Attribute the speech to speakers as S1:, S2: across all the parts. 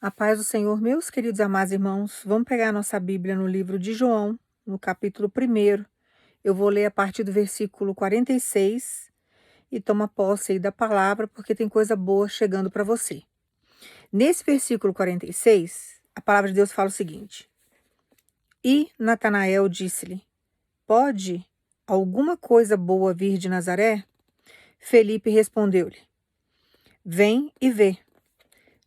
S1: A paz do Senhor, meus queridos amados irmãos, vamos pegar a nossa Bíblia no livro de João, no capítulo 1. Eu vou ler a partir do versículo 46 e toma posse aí da palavra, porque tem coisa boa chegando para você. Nesse versículo 46, a palavra de Deus fala o seguinte: E Natanael disse-lhe: Pode alguma coisa boa vir de Nazaré? Felipe respondeu-lhe: Vem e vê.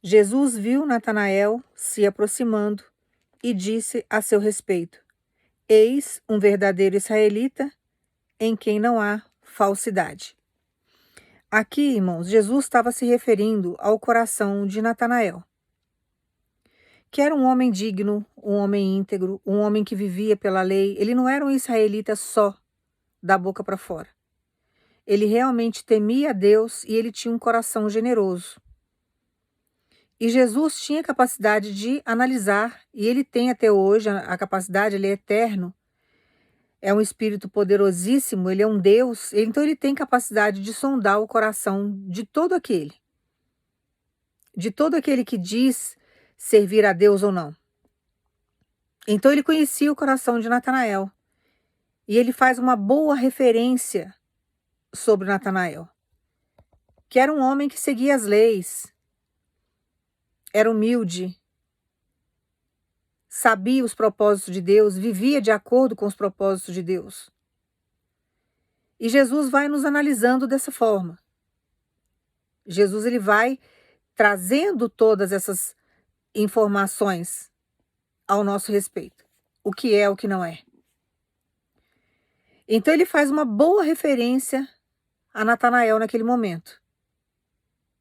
S1: Jesus viu Natanael se aproximando e disse a seu respeito: Eis um verdadeiro israelita em quem não há falsidade. Aqui, irmãos, Jesus estava se referindo ao coração de Natanael, que era um homem digno, um homem íntegro, um homem que vivia pela lei. Ele não era um israelita só, da boca para fora. Ele realmente temia a Deus e ele tinha um coração generoso. E Jesus tinha capacidade de analisar, e ele tem até hoje a capacidade, ele é eterno, é um espírito poderosíssimo, ele é um Deus, então ele tem capacidade de sondar o coração de todo aquele que diz servir a Deus ou não. Então ele conhecia o coração de Natanael, e ele faz uma boa referência sobre Natanael, que era um homem que seguia as leis, era humilde, sabia os propósitos de Deus, vivia de acordo com os propósitos de Deus. E Jesus vai nos analisando dessa forma. Jesus ele vai trazendo todas essas informações ao nosso respeito. O que é, o que não é. Então ele faz uma boa referência a Natanael naquele momento.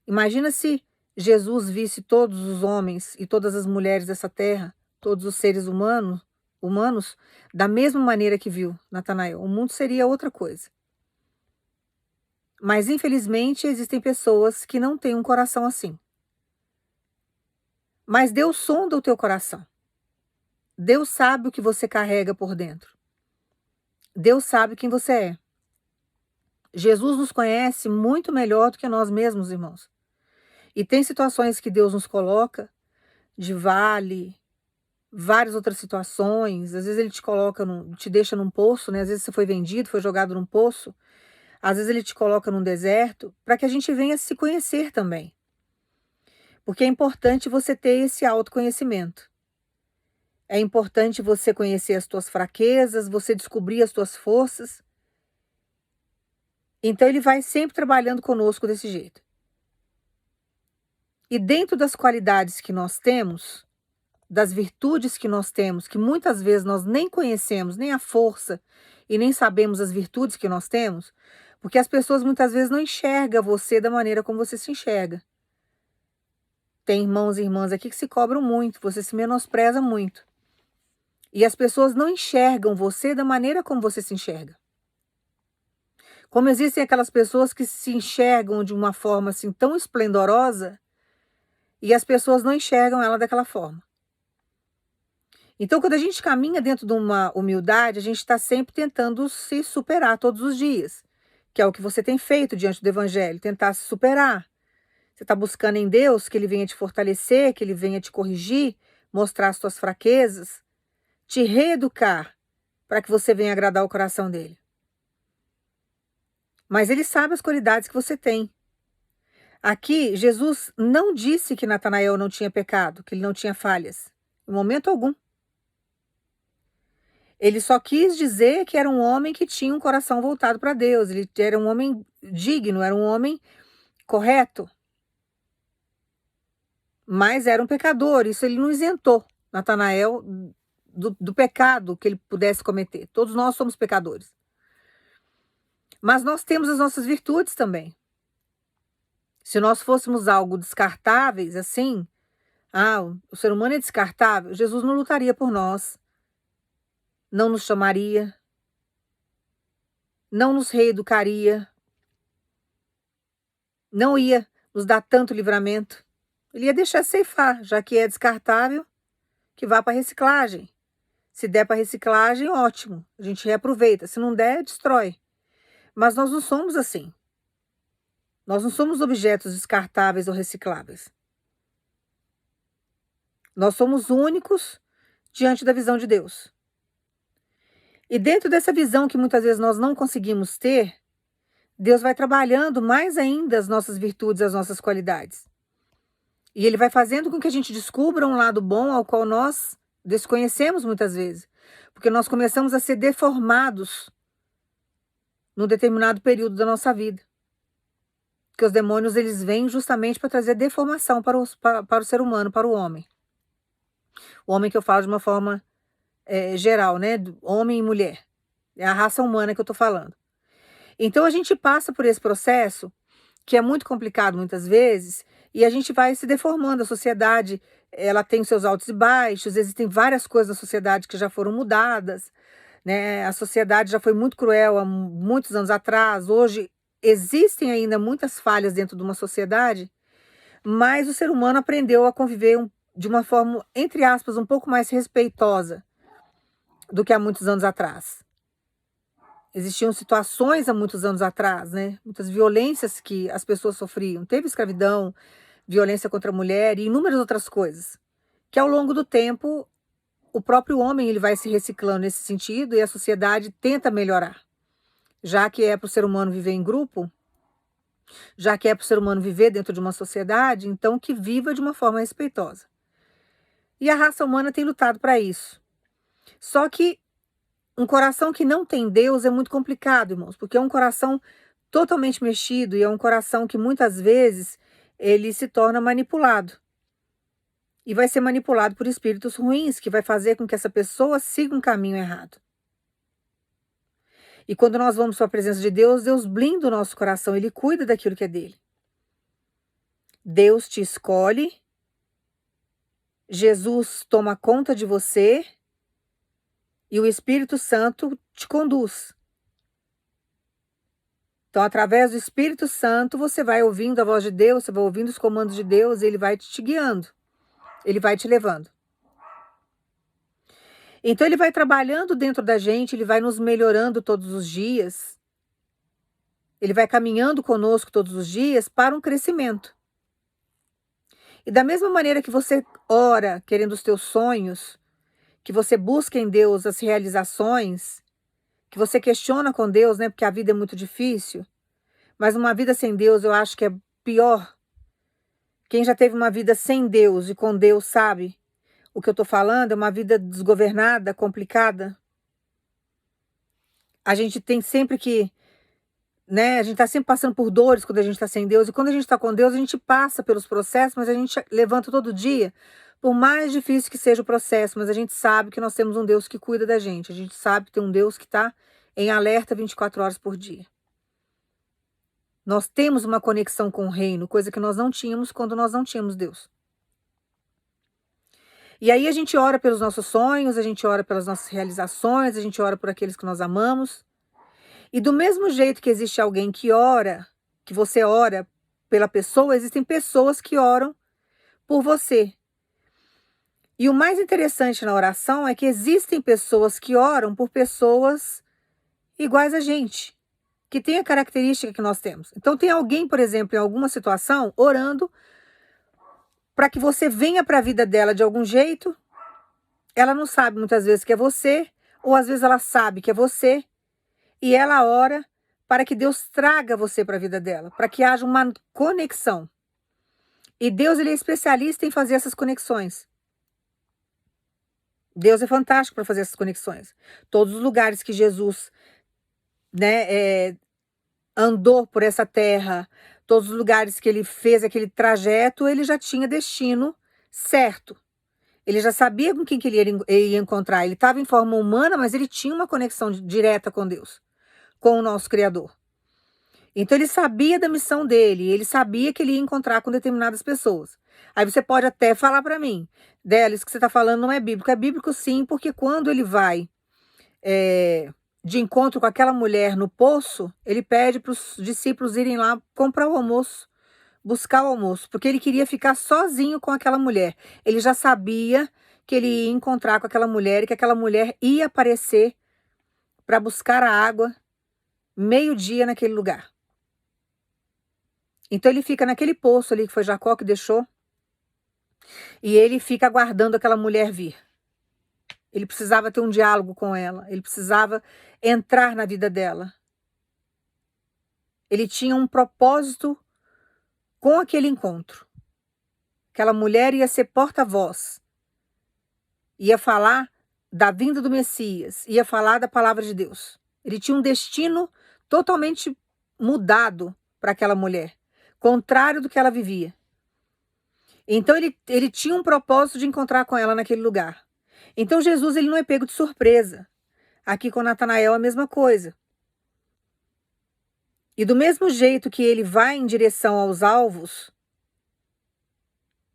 S1: Imagina se Jesus visse todos os homens e todas as mulheres dessa terra, todos os seres humanos, da mesma maneira que viu Natanael. O mundo seria outra coisa. Mas, infelizmente, existem pessoas que não têm um coração assim. Mas Deus sonda o teu coração. Deus sabe o que você carrega por dentro. Deus sabe quem você é. Jesus nos conhece muito melhor do que nós mesmos, irmãos. E tem situações que Deus nos coloca, de vale, várias outras situações. Às vezes ele te coloca, te deixa num poço, né? Às vezes você foi vendido, foi jogado num poço. Às vezes ele te coloca num deserto, para que a gente venha se conhecer também. Porque é importante você ter esse autoconhecimento. É importante você conhecer as tuas fraquezas, você descobrir as tuas forças. Então ele vai sempre trabalhando conosco desse jeito. E dentro das qualidades que nós temos, das virtudes que nós temos, que muitas vezes nós nem conhecemos, nem a força, e nem sabemos as virtudes que nós temos, porque as pessoas muitas vezes não enxergam você da maneira como você se enxerga. Tem irmãos e irmãs aqui que se cobram muito, você se menospreza muito. E as pessoas não enxergam você da maneira como você se enxerga. Como existem aquelas pessoas que se enxergam de uma forma assim tão esplendorosa, e as pessoas não enxergam ela daquela forma. Então, quando a gente caminha dentro de uma humildade, a gente está sempre tentando se superar todos os dias, que é o que você tem feito diante do Evangelho, tentar se superar. Você está buscando em Deus que Ele venha te fortalecer, que Ele venha te corrigir, mostrar as suas fraquezas, te reeducar, para que você venha agradar o coração dEle. Mas Ele sabe as qualidades que você tem. Aqui, Jesus não disse que Natanael não tinha pecado, que ele não tinha falhas, em momento algum. Ele só quis dizer que era um homem que tinha um coração voltado para Deus, ele era um homem digno, era um homem correto. Mas era um pecador, isso ele não isentou Natanael do pecado que ele pudesse cometer. Todos nós somos pecadores. Mas nós temos as nossas virtudes também. Se nós fôssemos algo descartáveis, assim, o ser humano é descartável, Jesus não lutaria por nós, não nos chamaria, não nos reeducaria, não ia nos dar tanto livramento. Ele ia deixar ceifar, já que é descartável, que vá para reciclagem. Se der para reciclagem, ótimo, a gente reaproveita. Se não der, destrói. Mas nós não somos assim. Nós não somos objetos descartáveis ou recicláveis. Nós somos únicos diante da visão de Deus. E dentro dessa visão que muitas vezes nós não conseguimos ter, Deus vai trabalhando mais ainda as nossas virtudes, as nossas qualidades. E Ele vai fazendo com que a gente descubra um lado bom ao qual nós desconhecemos muitas vezes. Porque nós começamos a ser deformados num determinado período da nossa vida. Porque os demônios, eles vêm justamente para trazer deformação para o ser humano, para o homem. O homem que eu falo de uma forma geral, né? Homem e mulher. É a raça humana que eu estou falando. Então a gente passa por esse processo, que é muito complicado muitas vezes, e a gente vai se deformando. A sociedade, ela tem seus altos e baixos, existem várias coisas da sociedade que já foram mudadas, né? A sociedade já foi muito cruel há muitos anos atrás. Hoje existem ainda muitas falhas dentro de uma sociedade, mas o ser humano aprendeu a conviver de uma forma, entre aspas, um pouco mais respeitosa do que há muitos anos atrás. Existiam situações há muitos anos atrás, né? Muitas violências que as pessoas sofriam. Teve escravidão, violência contra a mulher e inúmeras outras coisas. Que ao longo do tempo, o próprio homem ele vai se reciclando nesse sentido e a sociedade tenta melhorar. Já que é para o ser humano viver em grupo, já que é para o ser humano viver dentro de uma sociedade, então que viva de uma forma respeitosa. E a raça humana tem lutado para isso. Só que um coração que não tem Deus é muito complicado, irmãos, porque é um coração totalmente mexido e é um coração que muitas vezes ele se torna manipulado. E vai ser manipulado por espíritos ruins, que vai fazer com que essa pessoa siga um caminho errado. E quando nós vamos para a presença de Deus, Deus blinda o nosso coração, Ele cuida daquilo que é dele. Deus te escolhe, Jesus toma conta de você e o Espírito Santo te conduz. Então, através do Espírito Santo, você vai ouvindo a voz de Deus, você vai ouvindo os comandos de Deus, Ele vai te guiando, Ele vai te levando. Então, Ele vai trabalhando dentro da gente, Ele vai nos melhorando todos os dias, Ele vai caminhando conosco todos os dias para um crescimento. E da mesma maneira que você ora querendo os teus sonhos, que você busca em Deus as realizações, que você questiona com Deus, né? Porque a vida é muito difícil, mas uma vida sem Deus eu acho que é pior. Quem já teve uma vida sem Deus e com Deus sabe o que eu estou falando, é uma vida desgovernada, complicada. A gente tem sempre que, né? A gente está sempre passando por dores quando a gente está sem Deus, e quando a gente está com Deus, a gente passa pelos processos, mas a gente levanta todo dia, por mais difícil que seja o processo, mas a gente sabe que nós temos um Deus que cuida da gente, a gente sabe que tem um Deus que está em alerta 24 horas por dia. Nós temos uma conexão com o reino, coisa que nós não tínhamos quando nós não tínhamos Deus. E aí a gente ora pelos nossos sonhos, a gente ora pelas nossas realizações, a gente ora por aqueles que nós amamos. E do mesmo jeito que existe alguém que ora, que você ora pela pessoa, existem pessoas que oram por você. E o mais interessante na oração é que existem pessoas que oram por pessoas iguais a gente, que tem a característica que nós temos. Então tem alguém, por exemplo, em alguma situação, orando para que você venha para a vida dela de algum jeito. Ela não sabe muitas vezes que é você, ou às vezes ela sabe que é você, e ela ora para que Deus traga você para a vida dela, para que haja uma conexão. E Deus, ele é especialista em fazer essas conexões. Deus é fantástico para fazer essas conexões. Todos os lugares que Jesus, né, andou por essa terra, todos os lugares que ele fez aquele trajeto, ele já tinha destino certo. Ele já sabia com quem que ele ia encontrar. Ele estava em forma humana, mas ele tinha uma conexão direta com Deus, com o nosso Criador. Então ele sabia da missão dele, ele sabia que ele ia encontrar com determinadas pessoas. Aí você pode até falar para mim, Délia, isso que você está falando não é bíblico. É bíblico sim, porque quando ele vai de encontro com aquela mulher no poço, ele pede para os discípulos irem lá comprar o almoço, buscar o almoço, porque ele queria ficar sozinho com aquela mulher. Ele já sabia que ele ia encontrar com aquela mulher e que aquela mulher ia aparecer para buscar a água meio-dia naquele lugar. Então ele fica naquele poço ali que foi Jacó que deixou. E ele fica aguardando aquela mulher vir. Ele precisava ter um diálogo com ela. Ele precisava entrar na vida dela. Ele tinha um propósito com aquele encontro. Aquela mulher ia ser porta-voz. Ia falar da vinda do Messias. Ia falar da palavra de Deus. Ele tinha um destino totalmente mudado para aquela mulher. Contrário do que ela vivia. Então ele tinha um propósito de encontrar com ela naquele lugar. Então Jesus ele não é pego de surpresa. Aqui com Natanael é a mesma coisa. E do mesmo jeito que ele vai em direção aos alvos,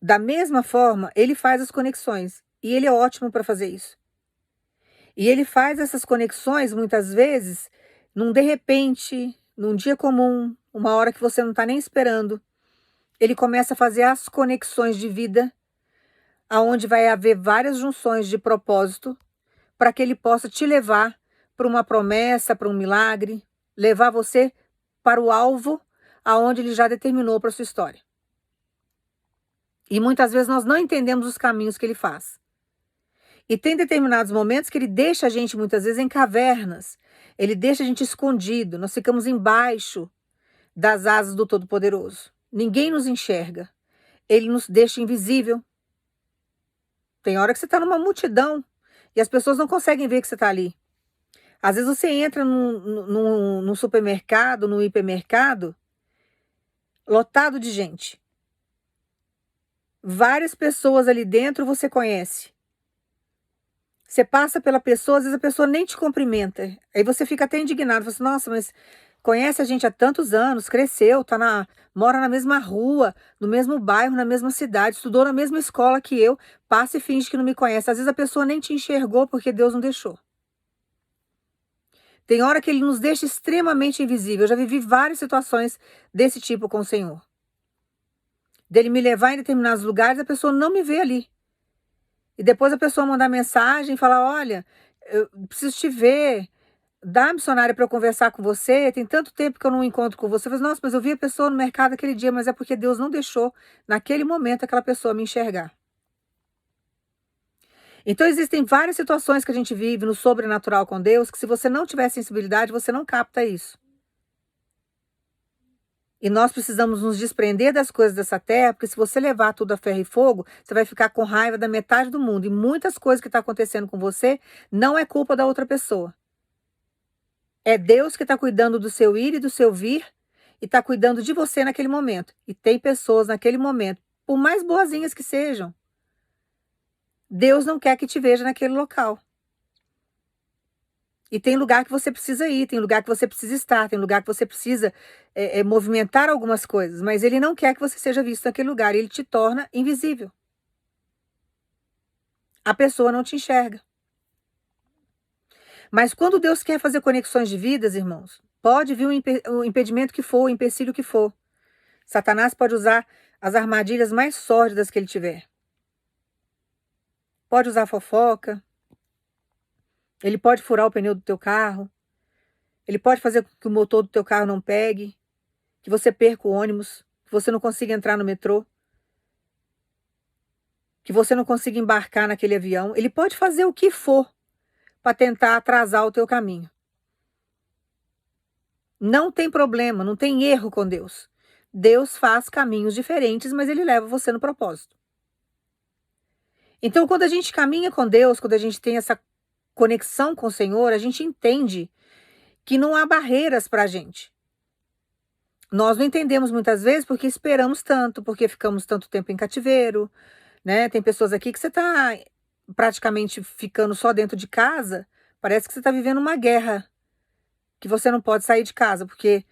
S1: da mesma forma ele faz as conexões. E ele é ótimo para fazer isso. E ele faz essas conexões muitas vezes num de repente, num dia comum, uma hora que você não está nem esperando. Ele começa a fazer as conexões de vida, aonde vai haver várias junções de propósito, para que ele possa te levar para uma promessa, para um milagre, levar você para o alvo aonde ele já determinou para sua história. E muitas vezes nós não entendemos os caminhos que ele faz. E tem determinados momentos que ele deixa a gente muitas vezes em cavernas, ele deixa a gente escondido, nós ficamos embaixo das asas do Todo-Poderoso. Ninguém nos enxerga, ele nos deixa invisível. Tem hora que você está numa multidão e as pessoas não conseguem ver que você está ali. Às vezes você entra num supermercado, num hipermercado, lotado de gente. Várias pessoas ali dentro você conhece. Você passa pela pessoa, às vezes a pessoa nem te cumprimenta. Aí você fica até indignado. Você fala, nossa, mas conhece a gente há tantos anos, cresceu, mora na mesma rua, no mesmo bairro, na mesma cidade, estudou na mesma escola que eu, passa e finge que não me conhece. Às vezes a pessoa nem te enxergou porque Deus não deixou. Tem hora que ele nos deixa extremamente invisível. Eu já vivi várias situações desse tipo com o Senhor. Dele me levar em determinados lugares, a pessoa não me vê ali. E depois a pessoa mandar mensagem e falar, olha, eu preciso te ver, dá missionária para eu conversar com você, tem tanto tempo que eu não encontro com você. Eu falo, nossa, mas eu vi a pessoa no mercado aquele dia, mas é porque Deus não deixou, naquele momento, aquela pessoa me enxergar. Então existem várias situações que a gente vive no sobrenatural com Deus, que se você não tiver sensibilidade, você não capta isso. E nós precisamos nos desprender das coisas dessa terra, porque se você levar tudo a ferro e fogo, você vai ficar com raiva da metade do mundo. E muitas coisas que estão acontecendo com você não é culpa da outra pessoa. É Deus que está cuidando do seu ir e do seu vir e está cuidando de você naquele momento. E tem pessoas naquele momento, por mais boazinhas que sejam, Deus não quer que te veja naquele local. E tem lugar que você precisa ir, tem lugar que você precisa estar, tem lugar que você precisa movimentar algumas coisas, mas ele não quer que você seja visto naquele lugar, ele te torna invisível. A pessoa não te enxerga. Mas quando Deus quer fazer conexões de vidas, irmãos, pode vir o impedimento que for, o empecilho que for. Satanás pode usar as armadilhas mais sórdidas que ele tiver. Pode usar fofoca. Ele pode furar o pneu do teu carro. Ele pode fazer com que o motor do teu carro não pegue, que você perca o ônibus, que você não consiga entrar no metrô, que você não consiga embarcar naquele avião. Ele pode fazer o que for para tentar atrasar o teu caminho. Não tem problema, não tem erro com Deus. Deus faz caminhos diferentes, mas ele leva você no propósito. Então, quando a gente caminha com Deus, quando a gente tem essa conexão com o Senhor, a gente entende que não há barreiras para a gente. Nós não entendemos muitas vezes porque esperamos tanto, porque ficamos tanto tempo em cativeiro, né? Tem pessoas aqui que você está praticamente ficando só dentro de casa, parece que você está vivendo uma guerra, que você não pode sair de casa, porque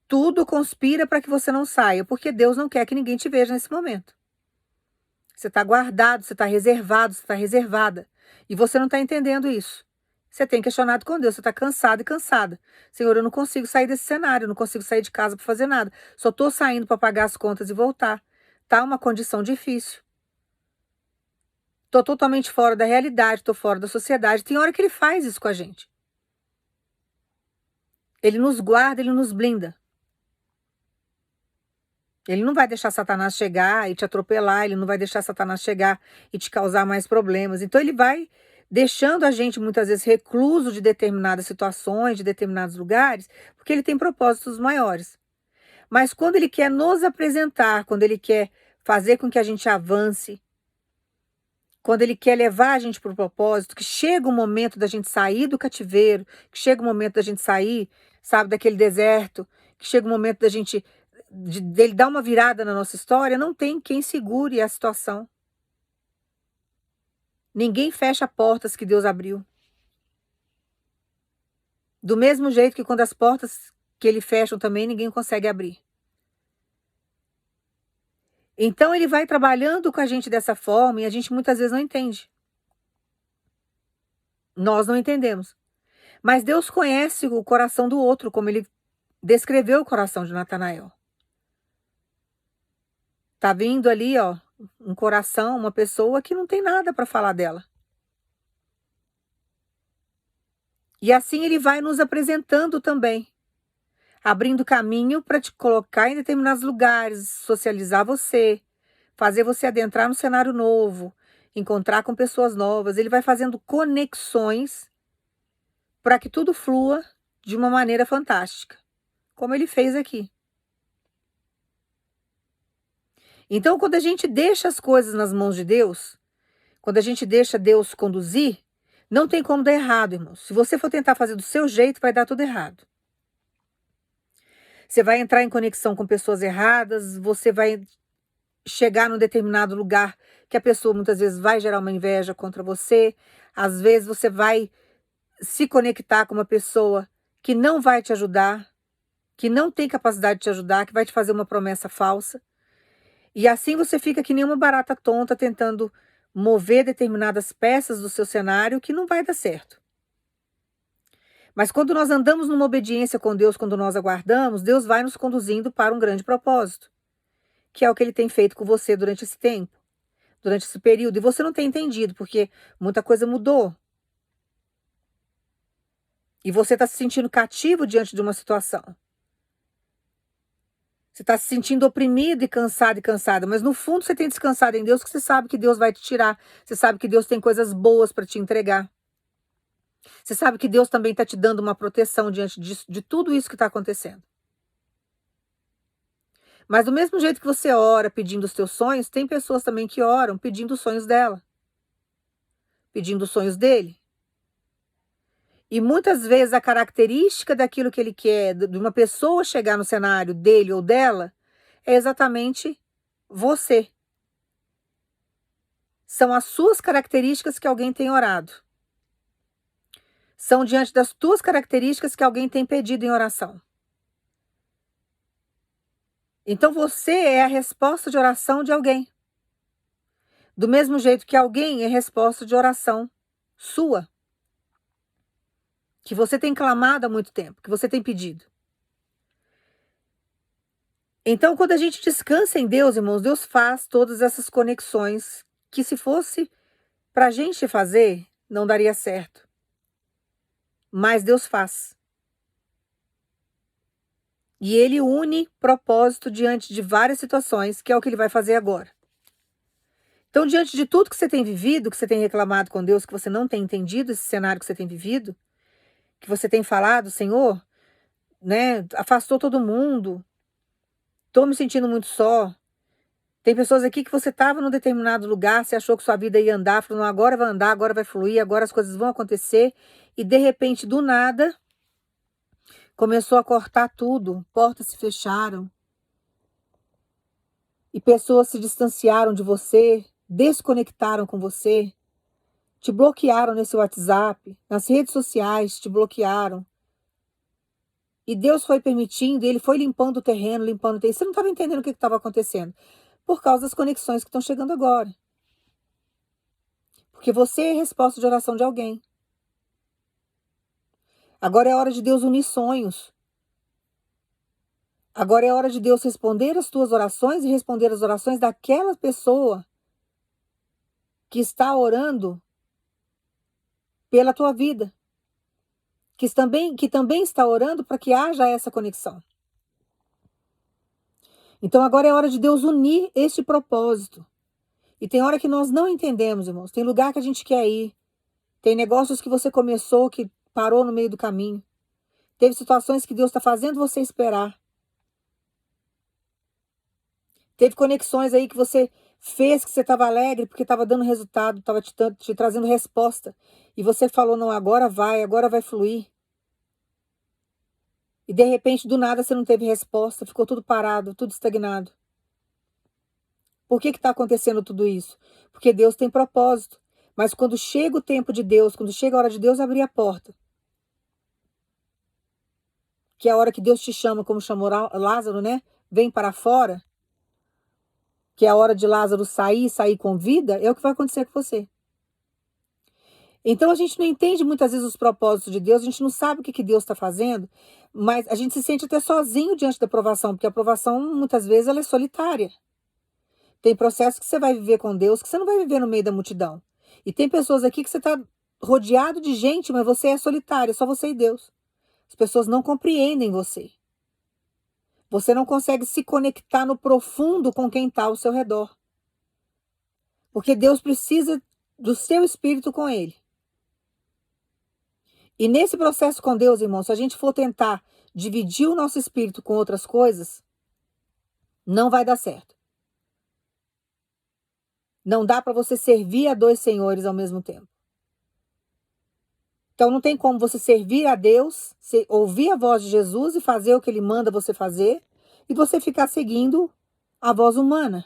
S1: tudo conspira para que você não saia, porque Deus não quer que ninguém te veja nesse momento. Você está guardado, você está reservado, você está reservada, e você não está entendendo isso. Você tem questionado com Deus, você está cansado e cansada. Senhor, eu não consigo sair desse cenário, eu não consigo sair de casa para fazer nada. Só estou saindo para pagar as contas e voltar. Tá uma condição difícil. Estou totalmente fora da realidade, estou fora da sociedade. Tem hora que ele faz isso com a gente. Ele nos guarda, ele nos blinda. Ele não vai deixar Satanás chegar e te atropelar, ele não vai deixar Satanás chegar e te causar mais problemas. Então ele vai deixando a gente muitas vezes recluso de determinadas situações, de determinados lugares, porque ele tem propósitos maiores. Mas quando ele quer nos apresentar, quando ele quer fazer com que a gente avance, quando ele quer levar a gente para o propósito, que chega o momento da gente sair do cativeiro, que chega o momento da gente sair, sabe, daquele deserto, que chega o momento da gente dele dar uma virada na nossa história, não tem quem segure a situação. Ninguém fecha portas que Deus abriu. Do mesmo jeito que quando as portas que ele fecha também, ninguém consegue abrir. Então ele vai trabalhando com a gente dessa forma e a gente muitas vezes não entende. Nós não entendemos. Mas Deus conhece o coração do outro, como ele descreveu o coração de Natanael. Tá vindo ali, ó, um coração, uma pessoa que não tem nada para falar dela. E assim ele vai nos apresentando também, abrindo caminho para te colocar em determinados lugares, socializar você, fazer você adentrar no cenário novo, encontrar com pessoas novas. Ele vai fazendo conexões para que tudo flua de uma maneira fantástica, como ele fez aqui. Então, quando a gente deixa as coisas nas mãos de Deus, quando a gente deixa Deus conduzir, não tem como dar errado, irmãos. Se você for tentar fazer do seu jeito, vai dar tudo errado. Você vai entrar em conexão com pessoas erradas, você vai chegar num determinado lugar que a pessoa muitas vezes vai gerar uma inveja contra você. Às vezes você vai se conectar com uma pessoa que não vai te ajudar, que não tem capacidade de te ajudar, que vai te fazer uma promessa falsa. E assim você fica que nem uma barata tonta tentando mover determinadas peças do seu cenário que não vai dar certo. Mas quando nós andamos numa obediência com Deus, quando nós aguardamos, Deus vai nos conduzindo para um grande propósito, que é o que ele tem feito com você durante esse tempo, durante esse período. E você não tem entendido, porque muita coisa mudou. E você está se sentindo cativo diante de uma situação. Você está se sentindo oprimido e cansada, mas no fundo você tem descansado em Deus, que você sabe que Deus vai te tirar. Você sabe que Deus tem coisas boas para te entregar. Você sabe que Deus também está te dando uma proteção diante de tudo isso que está acontecendo. Mas do mesmo jeito que você ora pedindo os teus sonhos, tem pessoas também que oram pedindo os sonhos dela, pedindo os sonhos dele. E muitas vezes a característica daquilo que ele quer, de uma pessoa chegar no cenário dele ou dela, é exatamente você. São as suas características que alguém tem orado. São diante das tuas características que alguém tem pedido em oração. Então você é a resposta de oração de alguém. Do mesmo jeito que alguém é resposta de oração sua. Que você tem clamado há muito tempo, que você tem pedido. Então, quando a gente descansa em Deus, irmãos, Deus faz todas essas conexões que se fosse para a gente fazer, não daria certo. Mas Deus faz. E Ele une propósito diante de várias situações, que é o que Ele vai fazer agora. Então, diante de tudo que você tem vivido, que você tem reclamado com Deus, que você não tem entendido esse cenário que você tem vivido, que você tem falado, Senhor, né, afastou todo mundo, estou me sentindo muito só. Tem pessoas aqui que você estava num determinado lugar, você achou que sua vida ia andar, falou, não, agora vai andar, agora vai fluir, agora as coisas vão acontecer, e de repente, do nada, começou a cortar tudo, portas se fecharam, e pessoas se distanciaram de você, desconectaram com você, te bloquearam nesse WhatsApp, nas redes sociais, te bloquearam. E Deus foi permitindo, Ele foi limpando o terreno, limpando o terreno. Você não estava entendendo o que estava acontecendo, por causa das conexões que estão chegando agora. Porque você é resposta de oração de alguém. Agora é hora de Deus unir sonhos. Agora é hora de Deus responder as tuas orações e responder as orações daquela pessoa que está orando pela tua vida. Que também está orando para que haja essa conexão. Então agora é hora de Deus unir este propósito. E tem hora que nós não entendemos, irmãos. Tem lugar que a gente quer ir. Tem negócios que você começou que parou no meio do caminho. Teve situações que Deus está fazendo você esperar. Teve conexões aí que você fez, que você estava alegre porque estava dando resultado, estava te trazendo resposta. E você falou, não, agora vai fluir. E de repente, do nada, você não teve resposta, ficou tudo parado, tudo estagnado. Por que está acontecendo tudo isso? Porque Deus tem propósito. Mas quando chega o tempo de Deus, quando chega a hora de Deus abrir a porta, que é a hora que Deus te chama, como chamou Lázaro, né? Vem para fora, que é a hora de Lázaro sair com vida, é o que vai acontecer com você. Então a gente não entende muitas vezes os propósitos de Deus, a gente não sabe o que Deus está fazendo, mas a gente se sente até sozinho diante da provação, porque a provação muitas vezes ela é solitária. Tem processos que você vai viver com Deus que você não vai viver no meio da multidão. E tem pessoas aqui que você está rodeado de gente, mas você é solitário, só você e Deus. As pessoas não compreendem você. Você não consegue se conectar no profundo com quem está ao seu redor. Porque Deus precisa do seu espírito com ele. E nesse processo com Deus, irmão, se a gente for tentar dividir o nosso espírito com outras coisas, não vai dar certo. Não dá para você servir a dois senhores ao mesmo tempo. Então não tem como você servir a Deus, ouvir a voz de Jesus e fazer o que ele manda você fazer, e você ficar seguindo a voz humana.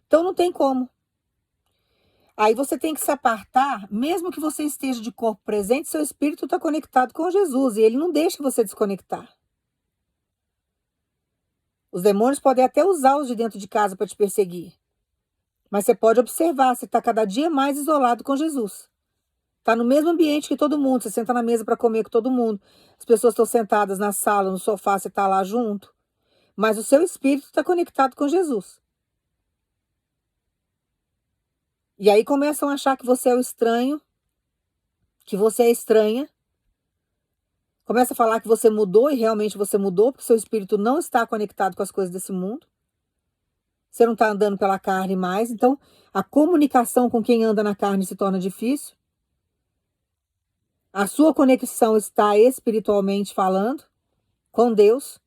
S1: Então não tem como. Aí você tem que se apartar, mesmo que você esteja de corpo presente, seu espírito está conectado com Jesus e ele não deixa você desconectar. Os demônios podem até usar os de dentro de casa para te perseguir. Mas você pode observar, você está cada dia mais isolado com Jesus. Está no mesmo ambiente que todo mundo, você senta na mesa para comer com todo mundo. As pessoas estão sentadas na sala, no sofá, você está lá junto. Mas o seu espírito está conectado com Jesus. E aí começam a achar que você é o estranho, que você é estranha. Começa a falar que você mudou e realmente você mudou, porque seu espírito não está conectado com as coisas desse mundo. Você não está andando pela carne mais, então a comunicação com quem anda na carne se torna difícil. A sua conexão está espiritualmente falando com Deus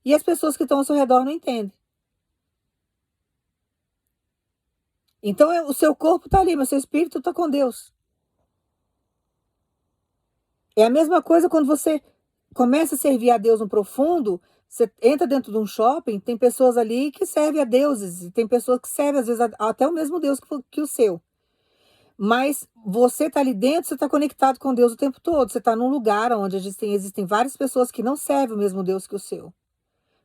S1: e as pessoas que estão ao seu redor não entendem. Então o seu corpo está ali, mas seu espírito está com Deus. É a mesma coisa quando você começa a servir a Deus no profundo, você entra dentro de um shopping, tem pessoas ali que servem a deuses, e tem pessoas que servem, às vezes, até o mesmo Deus que o seu. Mas você está ali dentro, você está conectado com Deus o tempo todo. Você está num lugar onde existem várias pessoas que não servem o mesmo Deus que o seu.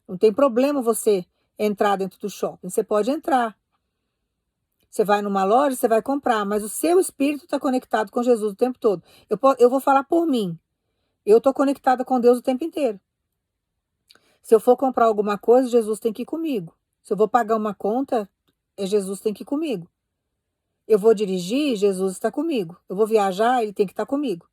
S1: Não tem problema você entrar dentro do shopping. Você pode entrar. Você vai numa loja, você vai comprar, mas o seu espírito está conectado com Jesus o tempo todo. Eu vou falar por mim. Eu estou conectada com Deus o tempo inteiro. Se eu for comprar alguma coisa, Jesus tem que ir comigo. Se eu vou pagar uma conta, Jesus tem que ir comigo. Eu vou dirigir, Jesus está comigo. Eu vou viajar, ele tem que estar comigo.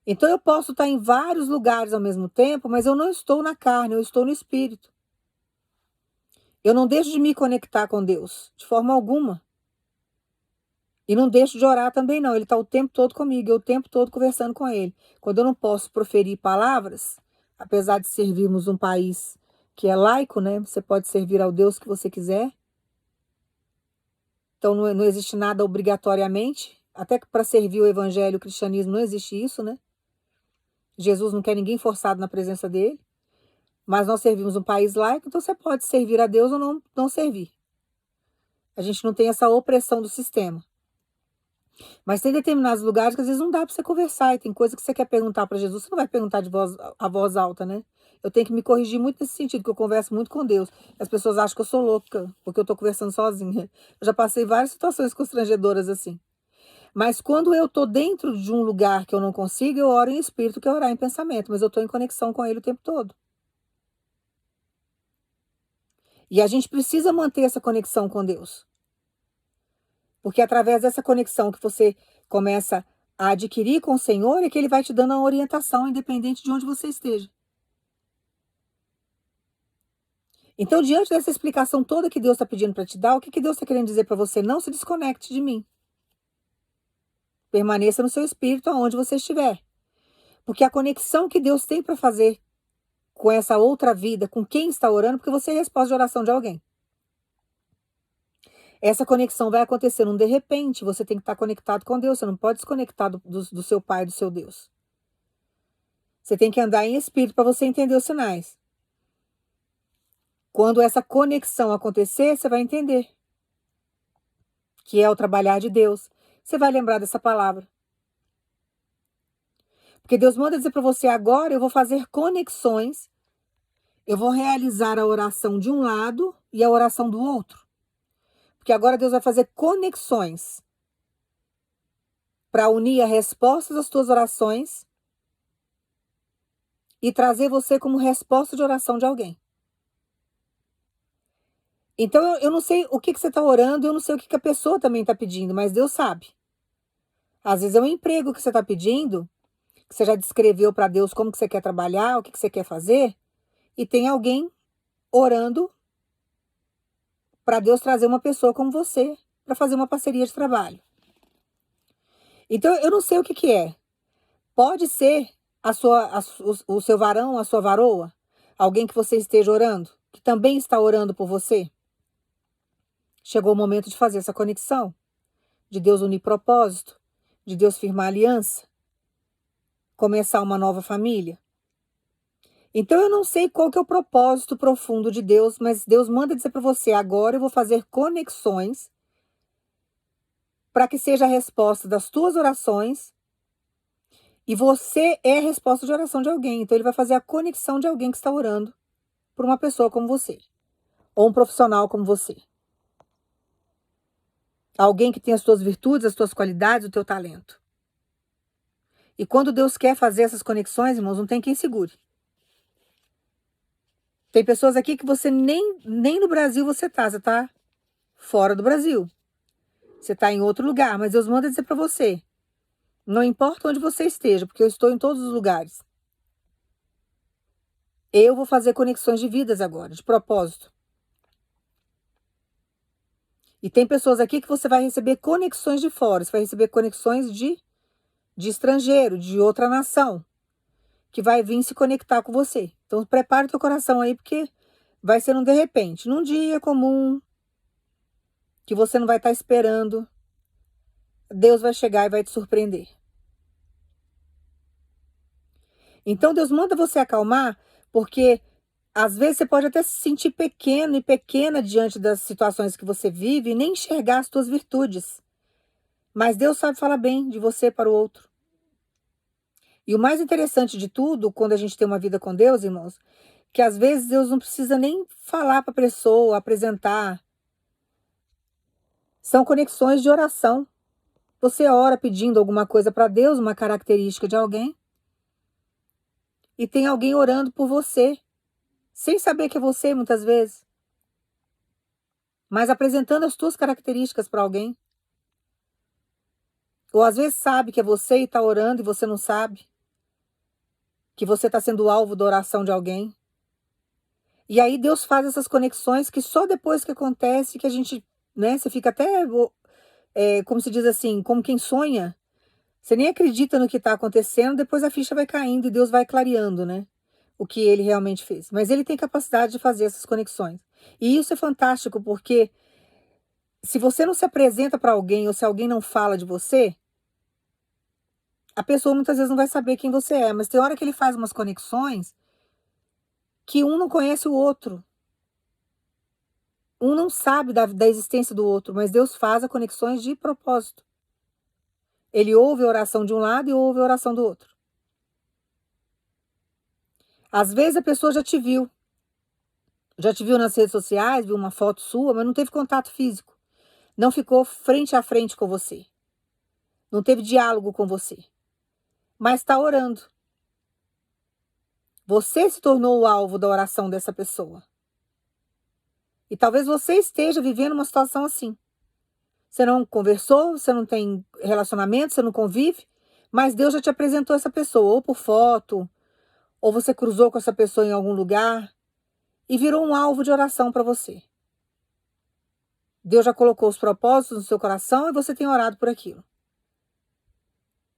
S1: Então eu posso estar em vários lugares ao mesmo tempo, mas eu não estou na carne, eu estou no espírito. Eu não deixo de me conectar com Deus, de forma alguma. E não deixo de orar também não, ele está o tempo todo comigo, eu o tempo todo conversando com ele. Quando eu não posso proferir palavras, apesar de servirmos um país que é laico, né? Você pode servir ao Deus que você quiser. Então não existe nada obrigatoriamente, até que para servir o evangelho, o cristianismo, não existe isso, né? Jesus não quer ninguém forçado na presença dele, mas nós servimos um país laico, então você pode servir a Deus ou não servir. A gente não tem essa opressão do sistema. Mas tem determinados lugares que às vezes não dá para você conversar, e tem coisa que você quer perguntar para Jesus, você não vai perguntar a voz alta, né? Eu tenho que me corrigir muito nesse sentido, porque eu converso muito com Deus. As pessoas acham que eu sou louca, porque eu estou conversando sozinha. Eu já passei várias situações constrangedoras assim. Mas quando eu estou dentro de um lugar que eu não consigo, eu oro em espírito, que é orar em pensamento, mas eu estou em conexão com ele o tempo todo. E a gente precisa manter essa conexão com Deus. Porque é através dessa conexão que você começa a adquirir com o Senhor é que ele vai te dando a orientação, independente de onde você esteja. Então, diante dessa explicação toda que Deus está pedindo para te dar, o que que Deus está querendo dizer para você? Não se desconecte de mim. Permaneça no seu espírito aonde você estiver. Porque a conexão que Deus tem para fazer com essa outra vida, com quem está orando, porque você é resposta de oração de alguém. Essa conexão vai acontecer num de repente, você tem que estar conectado com Deus, você não pode desconectar do seu Pai, do seu Deus. Você tem que andar em espírito para você entender os sinais. Quando essa conexão acontecer, você vai entender que é o trabalhar de Deus. Você vai lembrar dessa palavra. Porque Deus manda dizer para você agora, eu vou fazer conexões, eu vou realizar a oração de um lado e a oração do outro. Porque agora Deus vai fazer conexões para unir a resposta das tuas orações e trazer você como resposta de oração de alguém. Então eu não sei o que você está orando, eu não sei o que a pessoa também está pedindo, mas Deus sabe. Às vezes é um emprego que você está pedindo, que você já descreveu para Deus como que você quer trabalhar, o que você quer fazer, e tem alguém orando para Deus trazer uma pessoa como você para fazer uma parceria de trabalho. Então eu não sei o que é. Pode ser o seu varão, a sua varoa, alguém que você esteja orando, que também está orando por você. Chegou o momento de fazer essa conexão, de Deus unir propósito, de Deus firmar aliança, começar uma nova família. Então eu não sei qual que é o propósito profundo de Deus, mas Deus manda dizer para você, agora eu vou fazer conexões para que seja a resposta das tuas orações e você é a resposta de oração de alguém. Então ele vai fazer a conexão de alguém que está orando por uma pessoa como você, ou um profissional como você. Alguém que tem as tuas virtudes, as tuas qualidades, o teu talento. E quando Deus quer fazer essas conexões, irmãos, não tem quem segure. Tem pessoas aqui que você nem no Brasil você está fora do Brasil. Você está em outro lugar, mas Deus manda dizer para você, não importa onde você esteja, porque eu estou em todos os lugares. Eu vou fazer conexões de vidas agora, de propósito. E tem pessoas aqui que você vai receber conexões de fora, você vai receber conexões de estrangeiro, de outra nação, que vai vir se conectar com você. Então prepare o teu coração aí, porque vai ser um de repente, num dia comum, que você não vai estar esperando, Deus vai chegar e vai te surpreender. Então Deus manda você acalmar, porque às vezes você pode até se sentir pequeno e pequena diante das situações que você vive e nem enxergar as suas virtudes. Mas Deus sabe falar bem de você para o outro. E o mais interessante de tudo, quando a gente tem uma vida com Deus, irmãos, que às vezes Deus não precisa nem falar para a pessoa, apresentar. São conexões de oração. Você ora pedindo alguma coisa para Deus, uma característica de alguém, e tem alguém orando por você, sem saber que é você muitas vezes, mas apresentando as tuas características para alguém. Ou às vezes sabe que é você e está orando e você não sabe que você está sendo alvo da oração de alguém. E aí Deus faz essas conexões que só depois que acontece que a gente, né, você fica até, como se diz assim, como quem sonha. Você nem acredita no que está acontecendo, depois a ficha vai caindo e Deus vai clareando, né? O que ele realmente fez. Mas ele tem capacidade de fazer essas conexões. E isso é fantástico, porque se você não se apresenta para alguém ou se alguém não fala de você, a pessoa muitas vezes não vai saber quem você é. Mas tem hora que ele faz umas conexões que um não conhece o outro. Um não sabe da existência do outro, mas Deus faz as conexões de propósito. Ele ouve a oração de um lado e ouve a oração do outro. Às vezes a pessoa já te viu nas redes sociais, viu uma foto sua, mas não teve contato físico. Não ficou frente a frente com você. Não teve diálogo com você. Mas está orando. Você se tornou o alvo da oração dessa pessoa. E talvez você esteja vivendo uma situação assim. Você não conversou, você não tem relacionamento, você não convive, mas Deus já te apresentou essa pessoa, ou por foto, ou você cruzou com essa pessoa em algum lugar, e virou um alvo de oração para você. Deus já colocou os propósitos no seu coração e você tem orado por aquilo.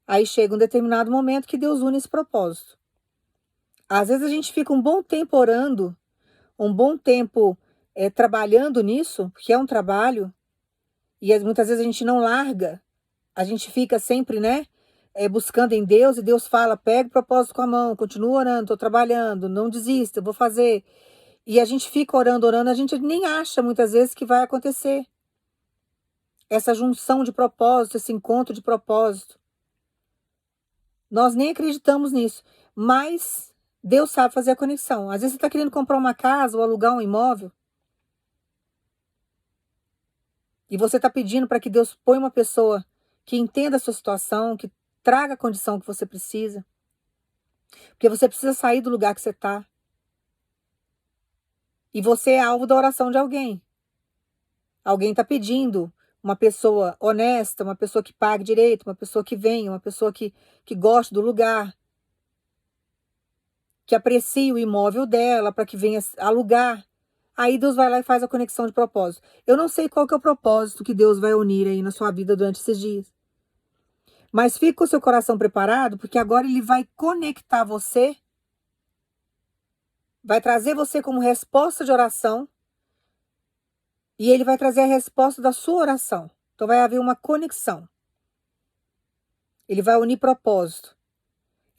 S1: Aí chega um determinado momento que Deus une esse propósito. Às vezes a gente fica um bom tempo orando, um bom tempo trabalhando nisso, porque é um trabalho, e muitas vezes a gente não larga, a gente fica sempre, né, buscando em Deus, e Deus fala, pega o propósito com a mão, continua orando, estou trabalhando, não desista, eu vou fazer. E a gente fica orando, orando, a gente nem acha muitas vezes que vai acontecer. Essa junção de propósito, esse encontro de propósito. Nós nem acreditamos nisso, mas Deus sabe fazer a conexão. Às vezes você está querendo comprar uma casa ou alugar um imóvel, e você está pedindo para que Deus ponha uma pessoa que entenda a sua situação, que traga a condição que você precisa. Porque você precisa sair do lugar que você está. E você é alvo da oração de alguém. Alguém está pedindo uma pessoa honesta, uma pessoa que pague direito, uma pessoa que venha, uma pessoa que goste do lugar, que aprecie o imóvel dela para que venha alugar. Aí Deus vai lá e faz a conexão de propósito. Eu não sei qual que é o propósito que Deus vai unir aí na sua vida durante esses dias. Mas fique com o seu coração preparado, porque agora ele vai conectar você, vai trazer você como resposta de oração, e ele vai trazer a resposta da sua oração. Então vai haver uma conexão. Ele vai unir propósito.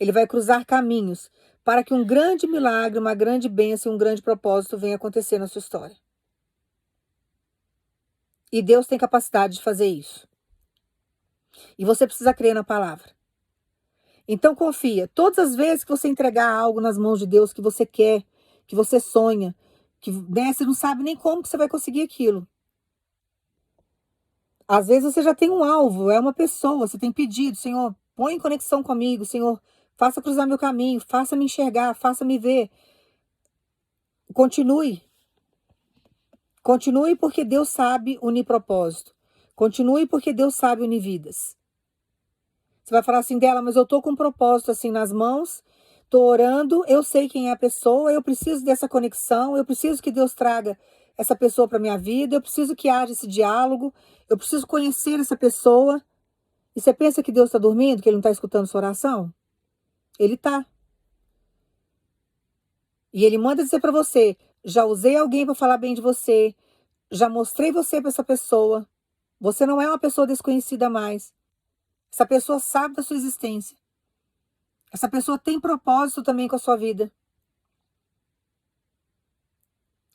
S1: Ele vai cruzar caminhos para que um grande milagre, uma grande bênção, um grande propósito venha acontecer na sua história. E Deus tem capacidade de fazer isso. E você precisa crer na palavra. Então confia. Todas as vezes que você entregar algo nas mãos de Deus que você quer, que você sonha, que você não sabe nem como que você vai conseguir aquilo. Às vezes você já tem um alvo, é uma pessoa, você tem pedido, Senhor, põe em conexão comigo, Senhor, faça cruzar meu caminho, faça me enxergar, faça me ver. Continue. Continue porque Deus sabe unir propósito. Continue porque Deus sabe unir vidas. Você vai falar assim dela, mas eu tô com um propósito assim nas mãos, tô orando, eu sei quem é a pessoa, eu preciso dessa conexão, eu preciso que Deus traga essa pessoa para minha vida, eu preciso que haja esse diálogo, eu preciso conhecer essa pessoa. E você pensa que Deus está dormindo, que ele não está escutando sua oração? Ele está. E ele manda dizer para você, já usei alguém para falar bem de você, já mostrei você para essa pessoa, você não é uma pessoa desconhecida mais. Essa pessoa sabe da sua existência. Essa pessoa tem propósito também com a sua vida.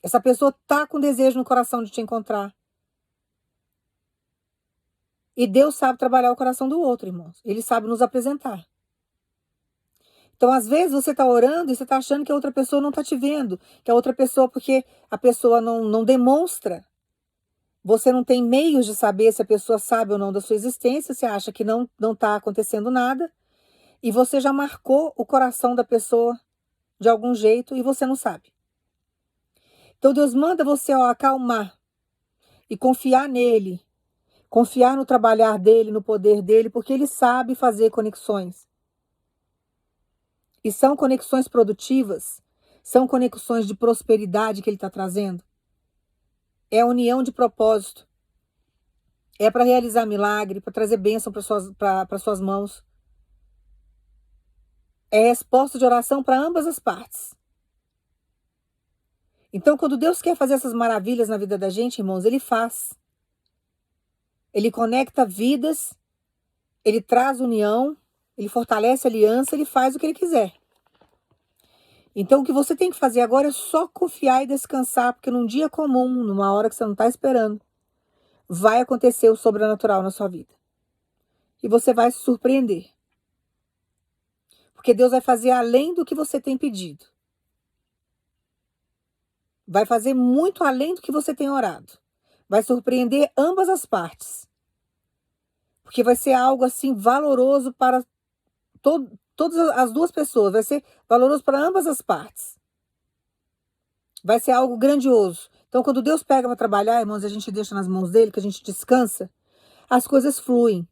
S1: Essa pessoa está com desejo no coração de te encontrar. E Deus sabe trabalhar o coração do outro, irmãos. Ele sabe nos apresentar. Então, às vezes, você está orando e você está achando que a outra pessoa não está te vendo. Que a outra pessoa, porque a pessoa não demonstra. Você não tem meios de saber se a pessoa sabe ou não da sua existência. Você acha que não está acontecendo nada. E você já marcou o coração da pessoa de algum jeito e você não sabe. Então, Deus manda você acalmar e confiar nele. Confiar no trabalhar dele, no poder dele, porque ele sabe fazer conexões. E são conexões produtivas, são conexões de prosperidade que ele está trazendo. É a união de propósito. É para realizar milagre, para trazer bênção para suas mãos. É resposta de oração para ambas as partes. Então, quando Deus quer fazer essas maravilhas na vida da gente, irmãos, ele faz. Ele conecta vidas, ele traz união, ele fortalece a aliança, ele faz o que ele quiser. Então, o que você tem que fazer agora é só confiar e descansar, porque num dia comum, numa hora que você não está esperando, vai acontecer o sobrenatural na sua vida. E você vai se surpreender. Porque Deus vai fazer além do que você tem pedido. Vai fazer muito além do que você tem orado. Vai surpreender ambas as partes. Porque vai ser algo assim valoroso para todas as duas pessoas. Vai ser valoroso para ambas as partes. Vai ser algo grandioso. Então, quando Deus pega para trabalhar, irmãos, a gente deixa nas mãos dele, que a gente descansa, as coisas fluem.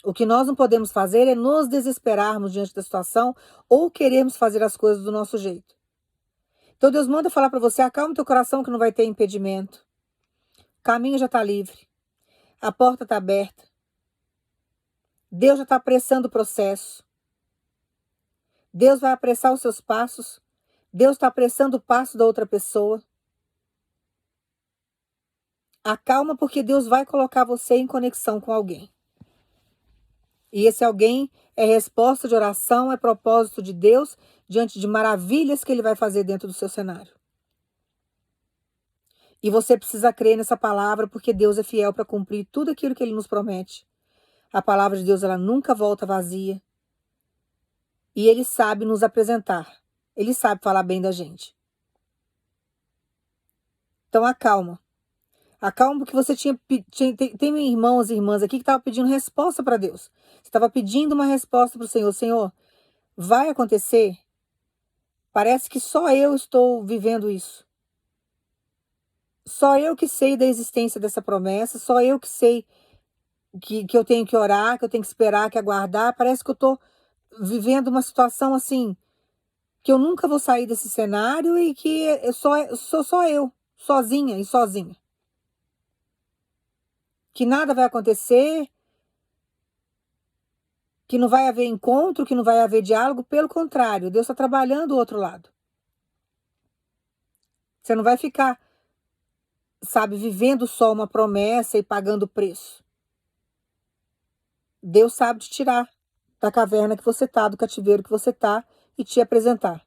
S1: O que nós não podemos fazer é nos desesperarmos diante da situação ou queremos fazer as coisas do nosso jeito. Então Deus manda falar para você, acalma teu coração que não vai ter impedimento. O caminho já está livre. A porta está aberta. Deus já está apressando o processo. Deus vai apressar os seus passos. Deus está apressando o passo da outra pessoa. Acalma porque Deus vai colocar você em conexão com alguém. E esse alguém é resposta de oração, é propósito de Deus diante de maravilhas que Ele vai fazer dentro do seu cenário. E você precisa crer nessa palavra porque Deus é fiel para cumprir tudo aquilo que Ele nos promete. A palavra de Deus, ela nunca volta vazia. E Ele sabe nos apresentar. Ele sabe falar bem da gente. Então acalma. Acalma porque você tem irmãos e irmãs aqui que estavam pedindo resposta para Deus. Você estava pedindo uma resposta para o Senhor. Senhor, vai acontecer? Parece que só eu estou vivendo isso. Só eu que sei da existência dessa promessa. Só eu que sei que eu tenho que orar, que eu tenho que esperar, que aguardar. Parece que eu estou vivendo uma situação assim, que eu nunca vou sair desse cenário e que sou só eu, sozinha e sozinha. Que nada vai acontecer, que não vai haver encontro, que não vai haver diálogo. Pelo contrário, Deus está trabalhando do outro lado. Você não vai ficar, sabe, vivendo só uma promessa e pagando preço. Deus sabe te tirar da caverna que você está, do cativeiro que você está e te apresentar.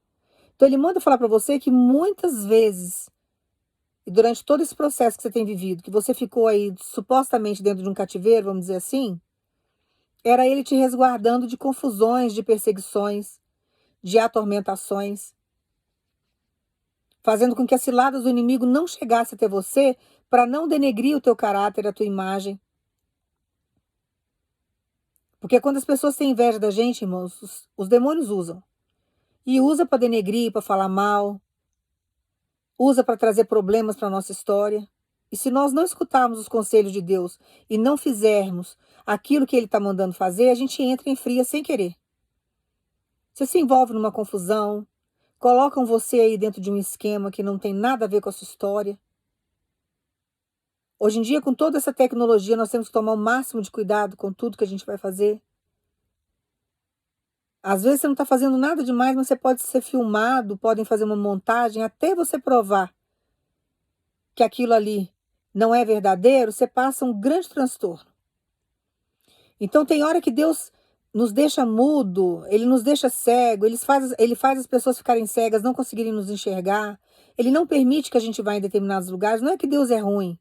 S1: Então Ele manda falar para você que muitas vezes, e durante todo esse processo que você tem vivido, que você ficou aí supostamente dentro de um cativeiro, vamos dizer assim, era Ele te resguardando de confusões, de perseguições, de atormentações, fazendo com que as ciladas do inimigo não chegassem até você para não denegrir o teu caráter, a tua imagem. Porque quando as pessoas têm inveja da gente, irmãos, os demônios usam. E usa para denegrir, para falar mal, usa para trazer problemas para a nossa história. E se nós não escutarmos os conselhos de Deus e não fizermos aquilo que Ele está mandando fazer, a gente entra em fria sem querer. Você se envolve numa confusão, colocam você aí dentro de um esquema que não tem nada a ver com a sua história. Hoje em dia, com toda essa tecnologia, nós temos que tomar o máximo de cuidado com tudo que a gente vai fazer. Às vezes você não está fazendo nada demais, mas você pode ser filmado, podem fazer uma montagem, até você provar que aquilo ali não é verdadeiro, você passa um grande transtorno. Então tem hora que Deus nos deixa mudo, Ele nos deixa cego, Ele faz as pessoas ficarem cegas, não conseguirem nos enxergar. Ele não permite que a gente vá em determinados lugares. Não é que Deus é ruim.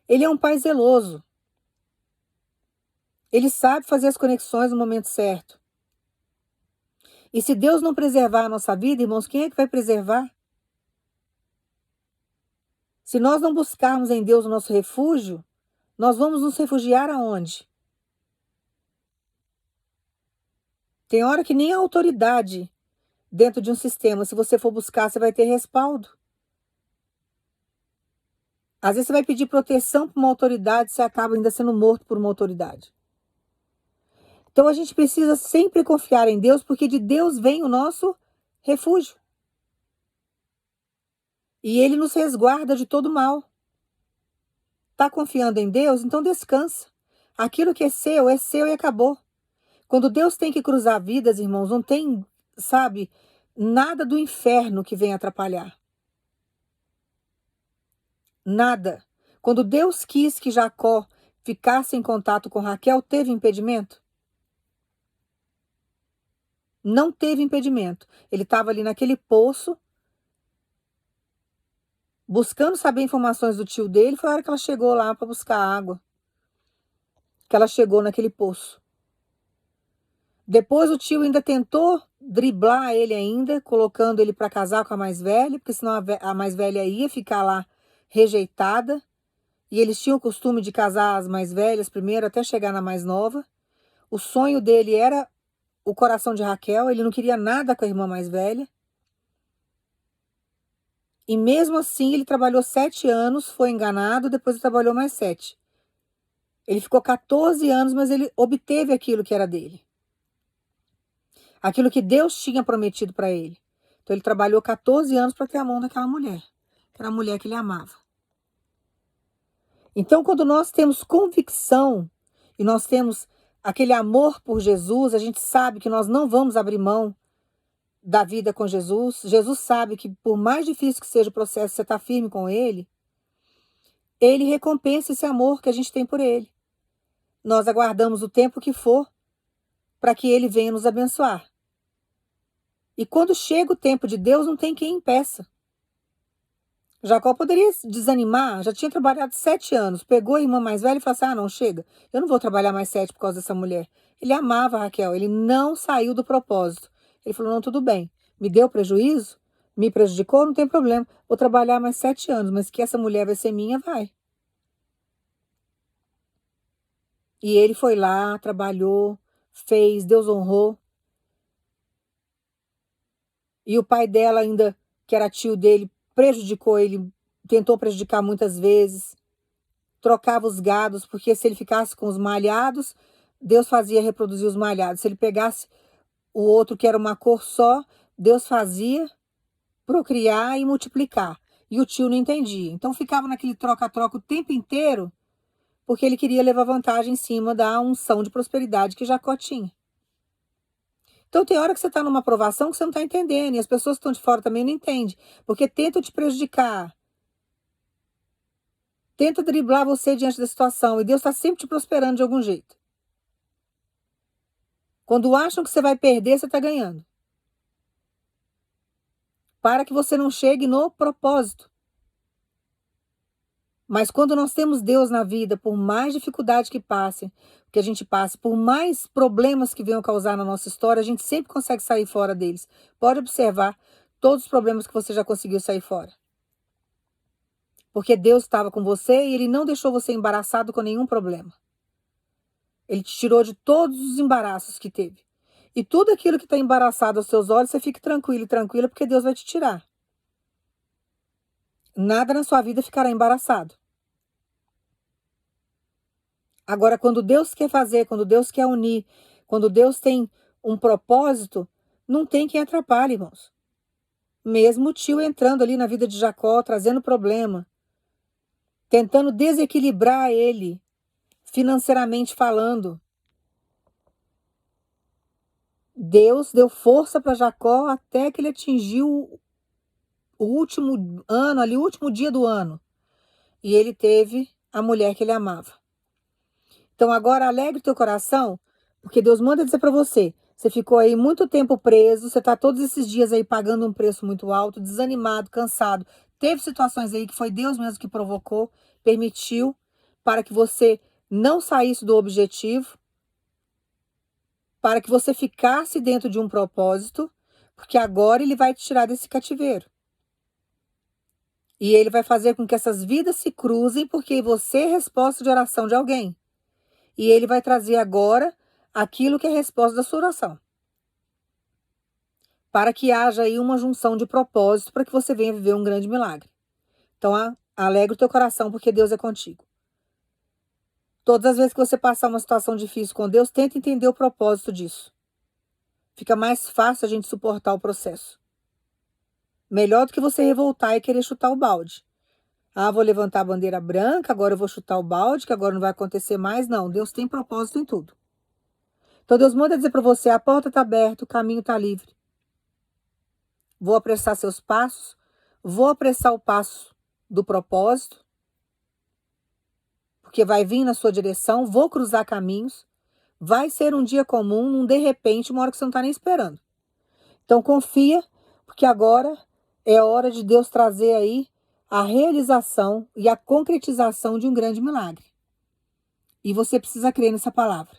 S1: Ele é um pai zeloso. Ele sabe fazer as conexões no momento certo. E se Deus não preservar a nossa vida, irmãos, quem é que vai preservar? Se nós não buscarmos em Deus o nosso refúgio, nós vamos nos refugiar aonde? Tem hora que nem a autoridade dentro de um sistema, se você for buscar, você vai ter respaldo. Às vezes você vai pedir proteção para uma autoridade, você acaba ainda sendo morto por uma autoridade. Então a gente precisa sempre confiar em Deus, porque de Deus vem o nosso refúgio. E Ele nos resguarda de todo mal. Está confiando em Deus? Então descansa. Aquilo que é seu e acabou. Quando Deus tem que cruzar vidas, irmãos, não tem, sabe, nada do inferno que venha atrapalhar. Nada. Quando Deus quis que Jacó ficasse em contato com Raquel, teve impedimento? Não teve impedimento. Ele estava ali naquele poço, buscando saber informações do tio dele. Foi a hora que ela chegou lá para buscar água. Que ela chegou naquele poço. Depois o tio ainda tentou driblar ele ainda, colocando ele para casar com a mais velha, porque senão a mais velha ia ficar lá rejeitada. E eles tinham o costume de casar as mais velhas primeiro, até chegar na mais nova. O sonho dele era o coração de Raquel, ele não queria nada com a irmã mais velha. E mesmo assim ele trabalhou 7 anos, foi enganado, depois ele trabalhou mais 7. Ele ficou 14 anos, mas ele obteve aquilo que era dele. Aquilo que Deus tinha prometido para ele. Então ele trabalhou 14 anos para ter a mão daquela mulher, que era a mulher que ele amava. Então, quando nós temos convicção e nós temos aquele amor por Jesus, a gente sabe que nós não vamos abrir mão da vida com Jesus. Jesus sabe que por mais difícil que seja o processo, você está firme com Ele, Ele recompensa esse amor que a gente tem por Ele. Nós aguardamos o tempo que for para que Ele venha nos abençoar. E quando chega o tempo de Deus, não tem quem impeça. Jacó poderia desanimar, já tinha trabalhado 7 anos, pegou a irmã mais velha e falou assim, não, chega, eu não vou trabalhar mais 7 por causa dessa mulher. Ele amava a Raquel, ele não saiu do propósito. Ele falou, não, tudo bem, me deu prejuízo, me prejudicou, não tem problema, vou trabalhar mais 7 anos, mas que essa mulher vai ser minha, vai. E ele foi lá, trabalhou, fez, Deus honrou. E o pai dela ainda, que era tio dele, prejudicou ele, tentou prejudicar muitas vezes. Trocava os gados, porque se ele ficasse com os malhados, Deus fazia reproduzir os malhados. Se ele pegasse o outro que era uma cor só, Deus fazia procriar e multiplicar. E o tio não entendia. Então ficava naquele troca-troca o tempo inteiro, porque ele queria levar vantagem em cima da unção de prosperidade que Jacó tinha. Então tem hora que você está numa aprovação que você não está entendendo, e as pessoas que estão de fora também não entendem, porque tentam te prejudicar. Tenta driblar você diante da situação, e Deus está sempre te prosperando de algum jeito. Quando acham que você vai perder, você está ganhando. Para que você não chegue no propósito. Mas quando nós temos Deus na vida, por mais dificuldade que a gente passe, por mais problemas que venham causar na nossa história, a gente sempre consegue sair fora deles. Pode observar todos os problemas que você já conseguiu sair fora. Porque Deus estava com você e Ele não deixou você embaraçado com nenhum problema. Ele te tirou de todos os embaraços que teve. E tudo aquilo que está embaraçado aos seus olhos, você fique tranquilo e tranquila, porque Deus vai te tirar. Nada na sua vida ficará embaraçado. Agora, quando Deus quer fazer, quando Deus quer unir, quando Deus tem um propósito, não tem quem atrapalhe, irmãos. Mesmo o tio entrando ali na vida de Jacó, trazendo problema, tentando desequilibrar ele, financeiramente falando. Deus deu força para Jacó até que ele atingiu o último ano, ali, o último dia do ano. E ele teve a mulher que ele amava. Então agora alegre o teu coração, porque Deus manda dizer para você, você ficou aí muito tempo preso, você está todos esses dias aí pagando um preço muito alto, desanimado, cansado. Teve situações aí que foi Deus mesmo que provocou, permitiu, para que você não saísse do objetivo, para que você ficasse dentro de um propósito, porque agora Ele vai te tirar desse cativeiro. E Ele vai fazer com que essas vidas se cruzem, porque você é resposta de oração de alguém. E Ele vai trazer agora aquilo que é a resposta da sua oração. Para que haja aí uma junção de propósito, para que você venha viver um grande milagre. Então, alegre o teu coração, porque Deus é contigo. Todas as vezes que você passar uma situação difícil com Deus, tenta entender o propósito disso. Fica mais fácil a gente suportar o processo. Melhor do que você revoltar e querer chutar o balde. Vou levantar a bandeira branca, agora eu vou chutar o balde, que agora não vai acontecer mais. Não, Deus tem propósito em tudo. Então Deus manda dizer para você, a porta está aberta, o caminho está livre. Vou apressar seus passos, vou apressar o passo do propósito, porque vai vir na sua direção, vou cruzar caminhos, vai ser um dia comum, um de repente, uma hora que você não está nem esperando. Então confia, porque agora é hora de Deus trazer aí a realização e a concretização de um grande milagre. E você precisa crer nessa palavra.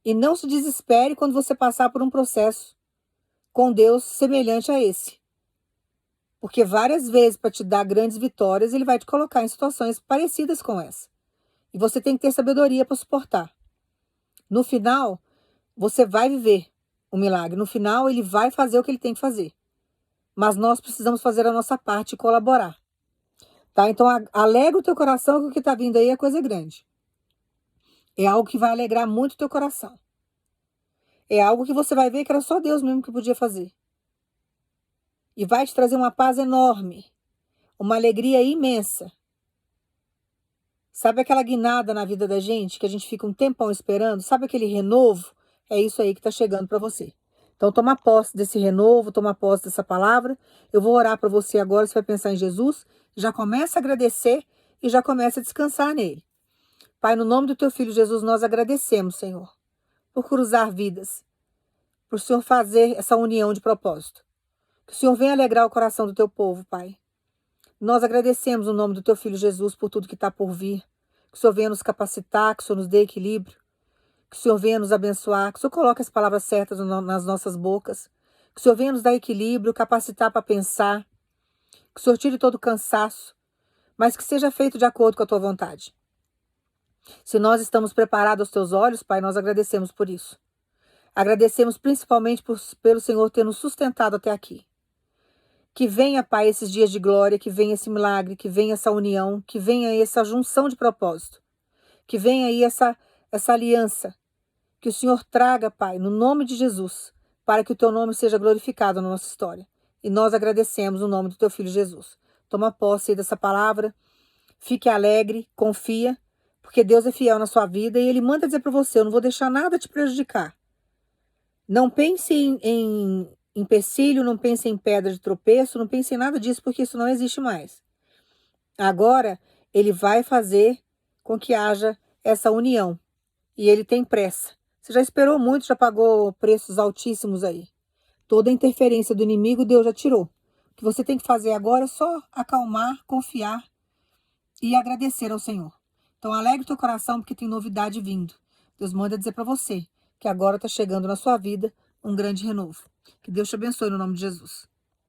S1: E não se desespere quando você passar por um processo com Deus semelhante a esse. Porque várias vezes, para te dar grandes vitórias, Ele vai te colocar em situações parecidas com essa. E você tem que ter sabedoria para suportar. No final, você vai viver o milagre. No final, Ele vai fazer o que Ele tem que fazer. Mas nós precisamos fazer a nossa parte e colaborar. Tá? Então, alegra o teu coração, que o que está vindo aí é coisa grande. É algo que vai alegrar muito o teu coração. É algo que você vai ver que era só Deus mesmo que podia fazer. e vai te trazer uma paz enorme, uma alegria imensa. Sabe aquela guinada na vida da gente, que a gente fica um tempão esperando? Sabe aquele renovo? É isso aí que está chegando para você. Então toma posse desse renovo, toma posse dessa palavra. Eu vou orar para você agora, você vai pensar em Jesus, já começa a agradecer e já começa a descansar nele. Pai, no nome do teu filho Jesus, nós agradecemos, Senhor, por cruzar vidas, por o Senhor fazer essa união de propósito. Que o Senhor venha alegrar o coração do teu povo, Pai. Nós agradecemos o nome do teu filho Jesus por tudo que está por vir. Que o Senhor venha nos capacitar, que o Senhor nos dê equilíbrio, que o Senhor venha nos abençoar, que o Senhor coloque as palavras certas nas nossas bocas, que o Senhor venha nos dar equilíbrio, capacitar para pensar, que o Senhor tire todo o cansaço, mas que seja feito de acordo com a tua vontade. Se nós estamos preparados aos teus olhos, Pai, nós agradecemos por isso. Agradecemos principalmente pelo Senhor ter nos sustentado até aqui. Que venha, Pai, esses dias de glória, que venha esse milagre, que venha essa união, que venha essa junção de propósito, que venha aí essa aliança, que o Senhor traga, Pai, no nome de Jesus, para que o teu nome seja glorificado na nossa história. E nós agradecemos o nome do teu filho Jesus. Toma posse aí dessa palavra, fique alegre, confia, porque Deus é fiel na sua vida e Ele manda dizer para você, eu não vou deixar nada te prejudicar. Não pense em empecilho, não pense em pedra de tropeço, não pense em nada disso, porque isso não existe mais. Agora, Ele vai fazer com que haja essa união. E Ele tem pressa. Você já esperou muito, já pagou preços altíssimos aí. Toda a interferência do inimigo, Deus já tirou. O que você tem que fazer agora é só acalmar, confiar e agradecer ao Senhor. Então, alegre o teu coração, porque tem novidade vindo. Deus manda dizer para você que agora está chegando na sua vida um grande renovo. Que Deus te abençoe no nome de Jesus.